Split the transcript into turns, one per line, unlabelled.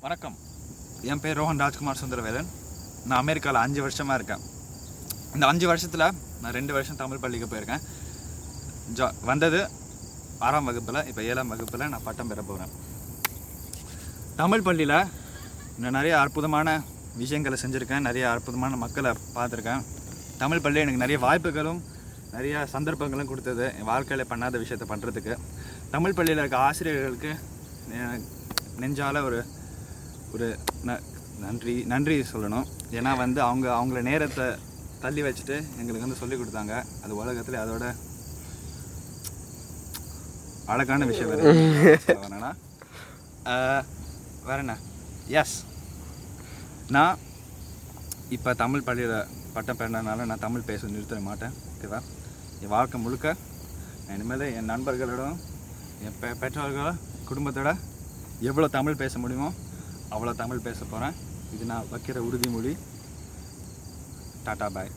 வணக்கம், என் பேர் ரோஹன் ராஜ்குமார் சுந்தரவேலன். நான் அமெரிக்காவில் 5 வருஷமாக இருக்கேன். இந்த 5 வருஷத்தில் நான் 2 வருஷம் தமிழ் பள்ளிக்கு போயிருக்கேன். வந்தது 6ஆம் வகுப்பில், இப்போ 7ஆம் வகுப்பில் நான் பட்டம் பெற போகிறேன். தமிழ் பள்ளியில் நான் நிறைய அற்புதமான விஷயங்களை செஞ்சுருக்கேன், நிறைய அற்புதமான மக்களை பார்த்துருக்கேன். தமிழ் பள்ளி எனக்கு நிறைய வாய்ப்புகளும் நிறைய சந்தர்ப்பங்களும் கொடுத்தது, என் வாழ்க்கையில் பண்ணாத விஷயத்தை பண்ணுறதுக்கு. தமிழ் பள்ளியில் இருக்க ஆசிரியர்களுக்கு நெஞ்சால் ஒரு நன்றி சொல்லணும். ஏன்னா அவங்கள நேரத்தை தள்ளி வச்சுட்டு எங்களுக்கு சொல்லிக் கொடுத்தாங்க. அது உலகத்தில் அதோட அழகான விஷயம் வேணா வேற என்ன. எஸ், நான் இப்போ தமிழ் பள்ளியில் பட்டம் பெறனால நான் தமிழ் பேச நிறுத்த மாட்டேன். ஓகேவா? என் வாழ்க்கை முழுக்க இனிமேல் என் நண்பர்களோடும் என் பெற்றோர்களோட குடும்பத்தோட எவ்வளோ தமிழ் பேச முடியுமோ அவ்வளோ தமிழ் பேச போகிறேன். இது நான் வைக்கிற உறுதிமொழி. டாட்டா பாய்.